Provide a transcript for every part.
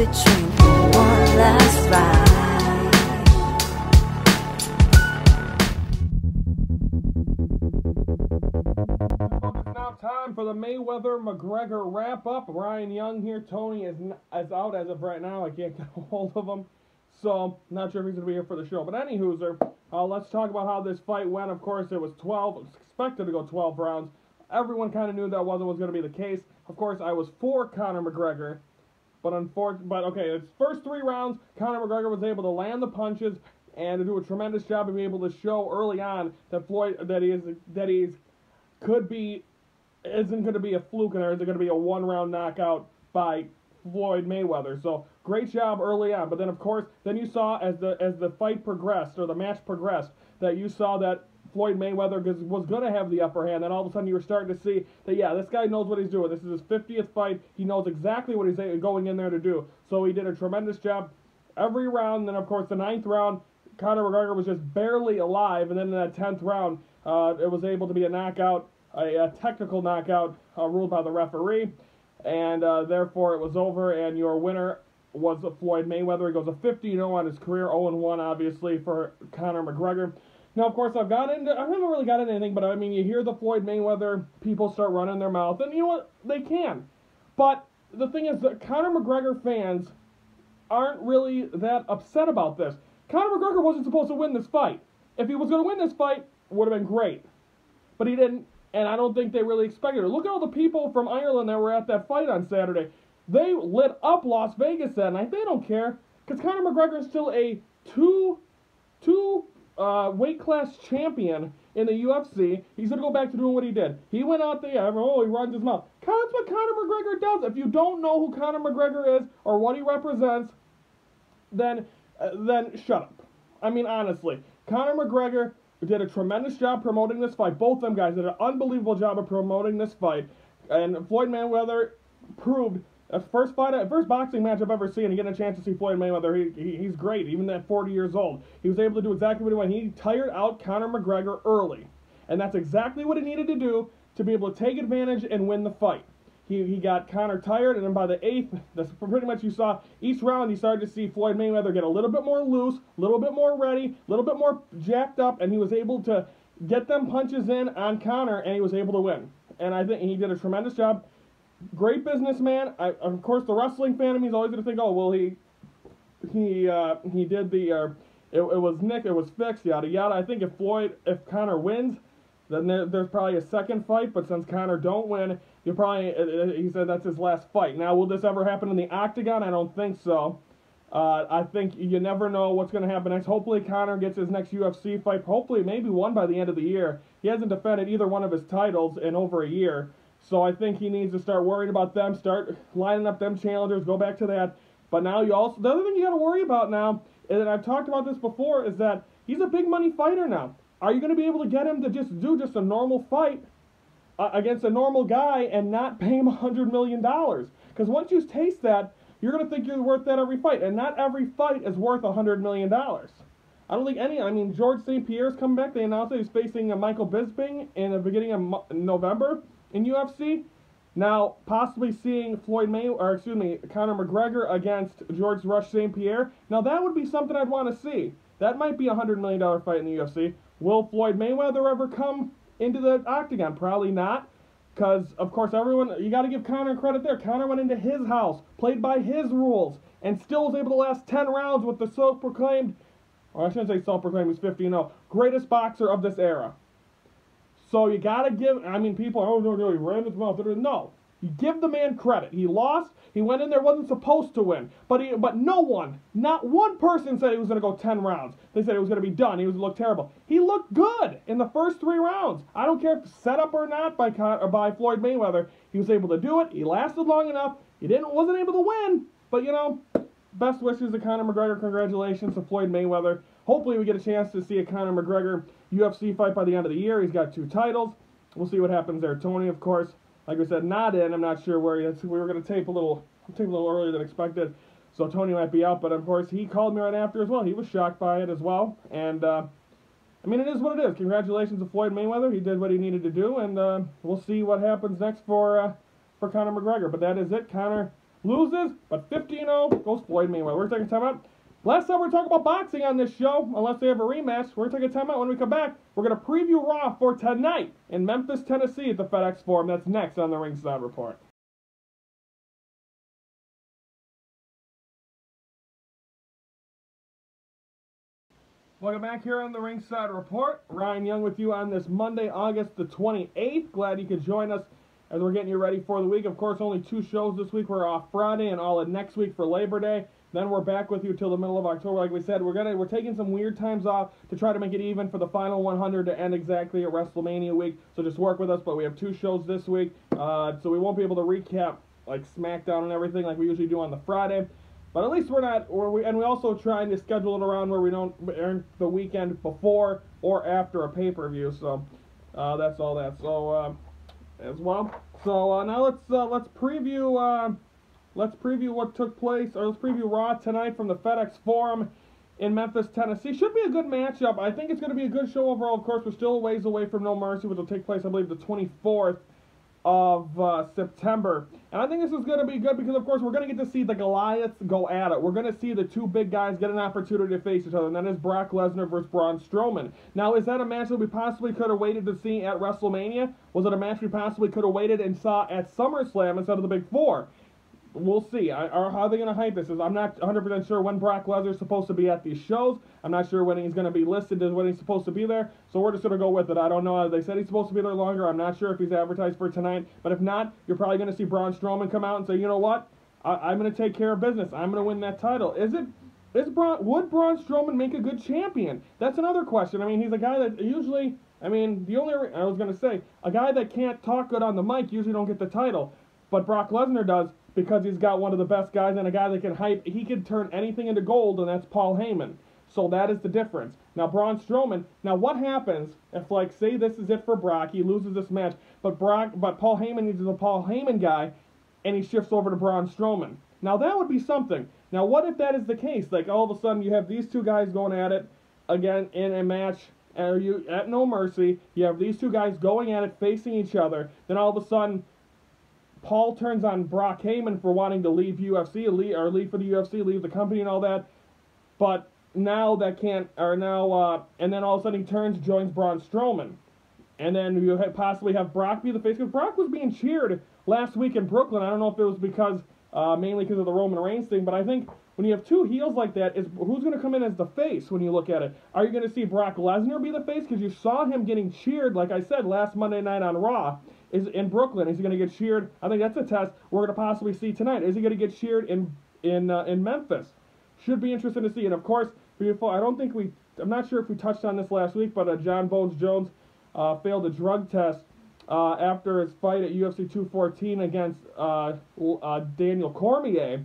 the train for one last ride. It's now time for the Mayweather-McGregor wrap-up. Ryan Young here. Tony is out as of right now. I can't get a hold of him, so not sure if he's going to be here for the show. But anywho, let's talk about how this fight went. Of course, it was 12. It was expected to go 12 rounds. Everyone kind of knew that wasn't going to be the case. Of course, I was for Conor McGregor, but okay, its first 3 rounds, Conor McGregor was able to land the punches and to do a tremendous job of being able to show early on that isn't going to be a fluke and there isn't going to be a 1-round knockout by Floyd Mayweather. So great job early on. But then of course, then you saw as the fight progressed or the match progressed that you saw that Floyd Mayweather was going to have the upper hand. Then all of a sudden you were starting to see that, yeah, this guy knows what he's doing. This is his 50th fight. He knows exactly what he's going in there to do. So he did a tremendous job every round. And then of course the 9th round, Conor McGregor was just barely alive. And then in that 10th round, it was able to be a knockout, a technical knockout ruled by the referee. And therefore it was over. And your winner was Floyd Mayweather. He goes a 50-0 on his career, 0-1 obviously for Conor McGregor. Now, of course, I haven't really got into anything, but I mean, you hear the Floyd Mayweather people start running their mouth, and you know what? They can. But the thing is that Conor McGregor fans aren't really that upset about this. Conor McGregor wasn't supposed to win this fight. If he was going to win this fight, it would have been great. But he didn't, and I don't think they really expected it. Look at all the people from Ireland that were at that fight on Saturday. They lit up Las Vegas that night. They don't care, because Conor McGregor is still a two weight class champion in the UFC. He's going to go back to doing what he did. He went out there, he runs his mouth. That's what Conor McGregor does. If you don't know who Conor McGregor is or what he represents, then shut up. I mean, honestly, Conor McGregor did a tremendous job promoting this fight. Both them guys did an unbelievable job of promoting this fight. And Floyd Mayweather proved first boxing match I've ever seen, and getting a chance to see Floyd Mayweather, he's great, even at 40 years old. He was able to do exactly what he wanted. He tired out Conor McGregor early, and that's exactly what he needed to do to be able to take advantage and win the fight. He got Conor tired, and then by the 8th, that's pretty much you saw each round, you started to see Floyd Mayweather get a little bit more loose, a little bit more ready, a little bit more jacked up, and he was able to get them punches in on Conor, and he was able to win. And I think he did a tremendous job. Great businessman. Of course, the wrestling fan of me is always going to think, oh, well, he did the, it was Nick, it was fixed, yada, yada. I think if Conor wins, then there's probably a second fight, but since Conor don't win, he said that's his last fight. Now, will this ever happen in the octagon? I don't think so. I think you never know what's going to happen next. Hopefully, Conor gets his next UFC fight, hopefully maybe one by the end of the year. He hasn't defended either one of his titles in over a year. So I think he needs to start worrying about them, start lining up them challengers, go back to that. But now the other thing you got to worry about now, and I've talked about this before, is that he's a big money fighter now. Are you going to be able to get him to do a normal fight against a normal guy and not pay him $100 million? Because once you taste that, you're going to think you're worth that every fight. And not every fight is worth $100 million. I don't think any. I mean, George St. Pierre's coming back. They announced that he's facing Michael Bisping in the beginning of November in UFC. Now, possibly seeing Conor McGregor against George Rush St. Pierre. Now, that would be something I'd want to see. That might be a $100 million fight in the UFC. Will Floyd Mayweather ever come into the octagon? Probably not. Because, of course, you got to give Conor credit there. Conor went into his house, played by his rules, and still was able to last 10 rounds with the self-proclaimed, or I shouldn't say self-proclaimed, he's 50-0, greatest boxer of this era. So you got to give, I mean, people, oh, no, he ran his mouth. No. You give the man credit. He lost. He went in there, wasn't supposed to win. But no one, not one person said he was going to go 10 rounds. They said it was going to be done. He was look terrible. He looked good in the first 3 rounds. I don't care if set up or not by Floyd Mayweather. He was able to do it. He lasted long enough. He wasn't able to win. But, best wishes to Conor McGregor. Congratulations to Floyd Mayweather. Hopefully we get a chance to see a Conor McGregor UFC fight by the end of the year. He's got 2 titles. We'll see what happens there. Tony, of course, like I said, not in. I'm not sure where he is. We were going to tape a little earlier than expected, so Tony might be out. But of course, he called me right after as well. He was shocked by it as well. And I mean, it is what it is. Congratulations to Floyd Mayweather. He did what he needed to do, and we'll see what happens next for Conor McGregor. But that is it. Conor loses, but 15-0 goes Floyd Mayweather. We're taking time out. Last time we were talking about boxing on this show, unless they have a rematch. We're taking time out. When we come back, we're going to preview Raw for tonight in Memphis, Tennessee at the FedEx Forum. That's next on the Ringside Report. Welcome back here on the Ringside Report. Ryan Young with you on this Monday, August the 28th. Glad you could join us as we're getting you ready for the week. Of course, only 2 shows this week. We're off Friday and all of next week for Labor Day. Then we're back with you till the middle of October. Like we said, we're taking some weird times off to try to make it even for the final 100 to end exactly at WrestleMania week. So just work with us. But we have 2 shows this week, so we won't be able to recap like Smackdown and everything like we usually do on the Friday. But at least we're not, and we also trying to schedule it around where we don't earn the weekend before or after a pay-per-view. So that's all that. So as well. So now let's preview what took place, or let's preview Raw tonight from the FedEx Forum in Memphis, Tennessee. Should be a good matchup. I think it's going to be a good show overall. Of course, we're still a ways away from No Mercy, which will take place, I believe, the 24th of September. And I think this is going to be good because, of course, we're going to get to see the Goliaths go at it. We're going to see the 2 big guys get an opportunity to face each other, and that is Brock Lesnar versus Braun Strowman. Now, is that a match that we possibly could have waited to see at WrestleMania? Was it a match we possibly could have waited and saw at SummerSlam instead of the Big 4? We'll see. How are they going to hype this? I'm not 100% sure when Brock Lesnar is supposed to be at these shows. I'm not sure when he's going to be listed as when he's supposed to be there. So we're just going to go with it. I don't know. They said he's supposed to be there longer. I'm not sure if he's advertised for tonight. But if not, you're probably going to see Braun Strowman come out and say, you know what? I'm going to take care of business. I'm going to win that title. Would Braun Strowman make a good champion? That's another question. I mean, he's a guy that usually, I was going to say, a guy that can't talk good on the mic usually don't get the title. But Brock Lesnar does, because he's got one of the best guys and a guy that can hype. He can turn anything into gold, and that's Paul Heyman. So that is the difference. Now, Braun Strowman, now what happens if, like, say this is it for Brock, he loses this match, but Paul Heyman needs a Paul Heyman guy, and he shifts over to Braun Strowman. Now, that would be something. Now, what if that is the case? Like, all of a sudden, you have these 2 guys going at it, again, in a match, at No Mercy, you have these 2 guys going at it, facing each other, then all of a sudden, Paul turns on Brock Heyman for wanting to leave UFC, leave for the UFC, leave the company and all that. But now and then all of a sudden he turns, joins Braun Strowman. And then you possibly have Brock be the face, because Brock was being cheered last week in Brooklyn. I don't know if it was because, mainly because of the Roman Reigns thing, but I think when you have 2 heels like that, who's going to come in as the face when you look at it? Are you going to see Brock Lesnar be the face? Because you saw him getting cheered, like I said, last Monday night on Raw. Is in Brooklyn. Is he going to get cheered? I think that's a test we're going to possibly see tonight. Is he going to get cheered in Memphis? Should be interesting to see. And of course, I'm not sure if we touched on this last week, but John Bones Jones failed a drug test after his fight at UFC 214 against Daniel Cormier.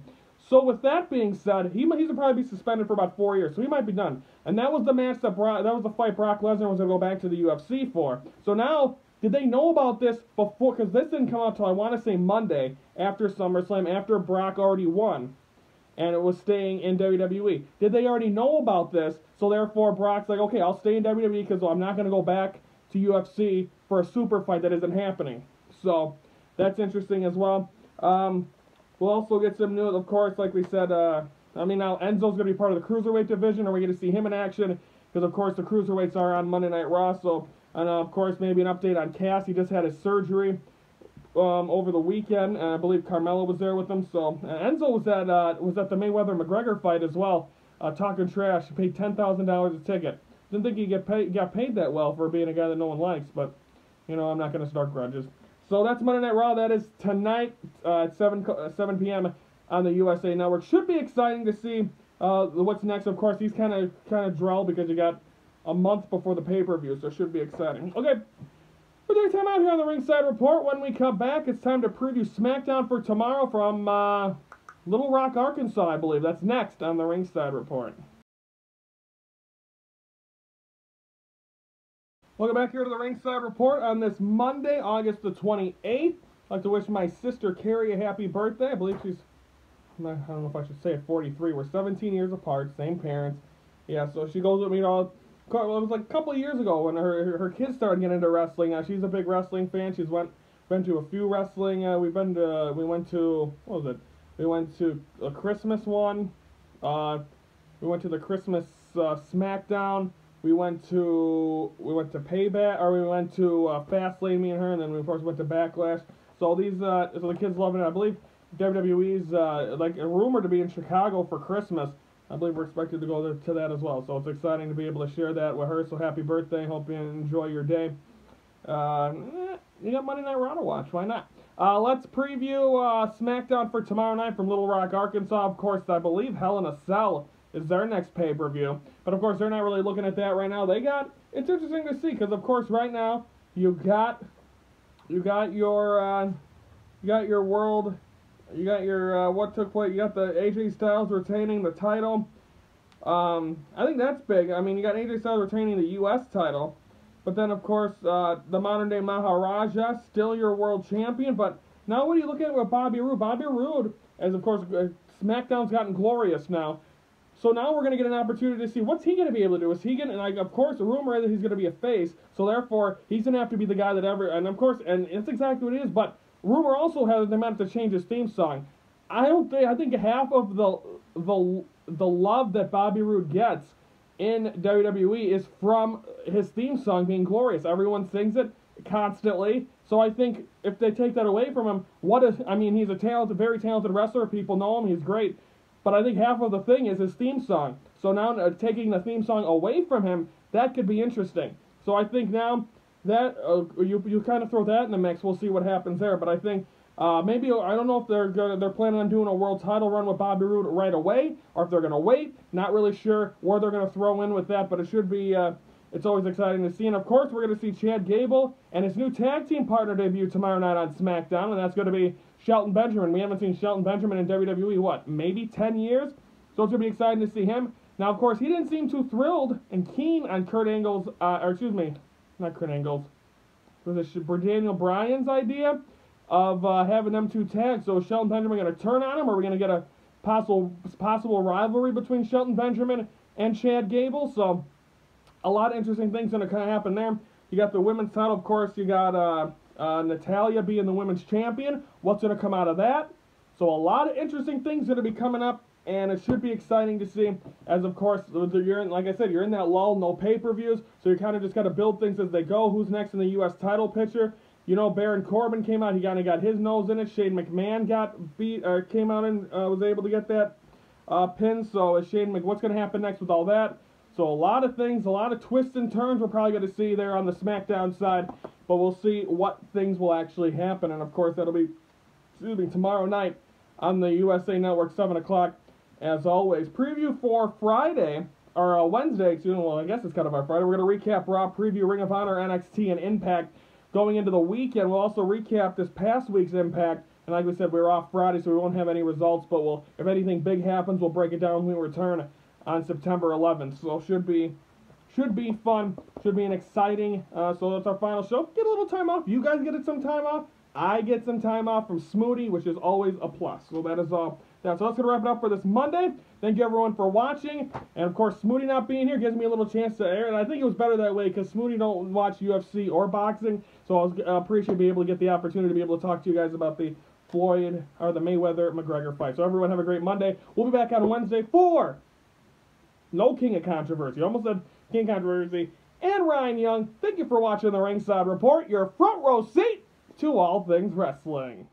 So with that being said, he's going to probably be suspended for about 4 years, so he might be done. And that was the match that was the fight Brock Lesnar was going to go back to the UFC for. So now, did they know about this before? Because this didn't come out till, I want to say, Monday after SummerSlam, after Brock already won, and it was staying in WWE. Did they already know about this? So therefore, Brock's like, okay, I'll stay in WWE because I'm not going to go back to UFC for a super fight that isn't happening. So that's interesting as well. We'll also get some news, of course, like we said. Now Enzo's going to be part of the Cruiserweight division. Are we going to see him in action? Because, of course, the Cruiserweights are on Monday Night Raw, so... And, of course, maybe an update on Cass. He just had his surgery over the weekend, and I believe Carmella was there with him. So Enzo was at the Mayweather-McGregor fight as well, talking trash. He paid $10,000 a ticket. Didn't think he got paid that well for being a guy that no one likes, but, I'm not going to start grudges. So that's Monday Night Raw. That is tonight at 7 p.m. on the USA Network. Should be exciting to see what's next. Of course, he's kind of dull because you got a month before the pay-per-view, so it should be exciting. Okay, we're doing time out here on the Ringside Report. When we come back, it's time to preview Smackdown for tomorrow from Little Rock, Arkansas, I believe. That's next on the Ringside Report. Welcome back here to the Ringside Report on this Monday, August the 28th. I'd like to wish my sister Carrie a happy birthday. I believe she's, I don't know if I should say it, 43. We're 17 years apart, same parents. Yeah, so she goes with me all. Well, it was like a couple of years ago when her kids started getting into wrestling. She's a big wrestling fan. She's been to a few wrestling. We went to, what was it? We went to a Christmas one. We went to the Christmas Smackdown. We went to Payback, or we went to Fastlane, me and her, and then we of course went to Backlash. So these, so the kids loving it. I believe WWE's like rumored to be in Chicago for Christmas. I believe we're expected to go to that as well. So it's exciting to be able to share that with her. So happy birthday! Hope you enjoy your day. You got Monday Night Raw to watch. Why not? Let's preview SmackDown for tomorrow night from Little Rock, Arkansas. Of course, I believe Hell in a Cell is their next pay-per-view. But of course, they're not really looking at that right now. It's interesting to see because of course right now you got your what took place. You got the AJ Styles retaining the title. I think that's big. I mean, you got AJ Styles retaining the U.S. title. But then, of course, the modern-day Maharaja, still your world champion. But now what do you look at with Bobby Roode? Bobby Roode, as of course, SmackDown's gotten glorious now. So now we're going to get an opportunity to see what's he going to be able to do. Is he going to, like, of course, the rumor is that he's going to be a face. So therefore, he's going to have to be the guy that and of course, and it's exactly what it is. But rumor also has them have to change his theme song. I think half of the love that Bobby Roode gets in WWE is from his theme song being glorious. Everyone sings it constantly. So I think if they take that away from him, he's a very talented wrestler. People know him. He's great. But I think half of the thing is his theme song. So now taking the theme song away from him, that could be interesting. So I think now that you kind of throw that in the mix, we'll see what happens there. But I think maybe, I don't know if they're planning on doing a world title run with Bobby Roode right away, or if they're gonna wait. Not really sure where they're gonna throw in with that, but it should be. It's always exciting to see. And of course, we're gonna see Chad Gable and his new tag team partner debut tomorrow night on SmackDown, and that's gonna be Shelton Benjamin. We haven't seen Shelton Benjamin in WWE maybe 10 years, so it's gonna be exciting to see him. Now, of course, he didn't seem too thrilled and keen on Kurt Angle's, not Kurt Angle's. Was it Daniel Bryan's idea of having them two tags? So is Shelton Benjamin going to turn on him, or are we going to get a possible rivalry between Shelton Benjamin and Chad Gable? So a lot of interesting things going to kind of happen there. You got the women's title, of course. You got Natalya being the women's champion. What's going to come out of that? So a lot of interesting things going to be coming up, and it should be exciting to see. As of course, like I said, you're in that lull, no pay-per-views, so you kind of just got to build things as they go. Who's next in the U.S. title picture? You know, Baron Corbin came out. He kind of got his nose in it. Shane McMahon came out and was able to get that pin. So what's going to happen next with all that? So a lot of things, a lot of twists and turns we're probably going to see there on the SmackDown side. But we'll see what things will actually happen. And of course, that'll be, tomorrow night on the USA Network, 7 o'clock. As always, preview for Friday, or Wednesday, well, I guess it's kind of our Friday. We're going to recap Raw, preview Ring of Honor, NXT, and Impact going into the weekend. We'll also recap this past week's Impact, and like we said, we're off Friday, so we won't have any results, but if anything big happens, we'll break it down when we return on September 11th. So should be fun, should be an exciting, so that's our final show. Get a little time off. You guys get some time off. I get some time off from Smoothie, which is always a plus. So that is all. So that's going to wrap it up for this Monday. Thank you, everyone, for watching. And, of course, Smoothie not being here gives me a little chance to air. And I think it was better that way because Smoothie don't watch UFC or boxing. So I appreciate being able to get the opportunity to be able to talk to you guys about the Mayweather-McGregor fight. So, everyone, have a great Monday. We'll be back on Wednesday for no King of Controversy. Almost said King of Controversy. And Ryan Young, thank you for watching the Ringside Report, your front row seat to all things wrestling.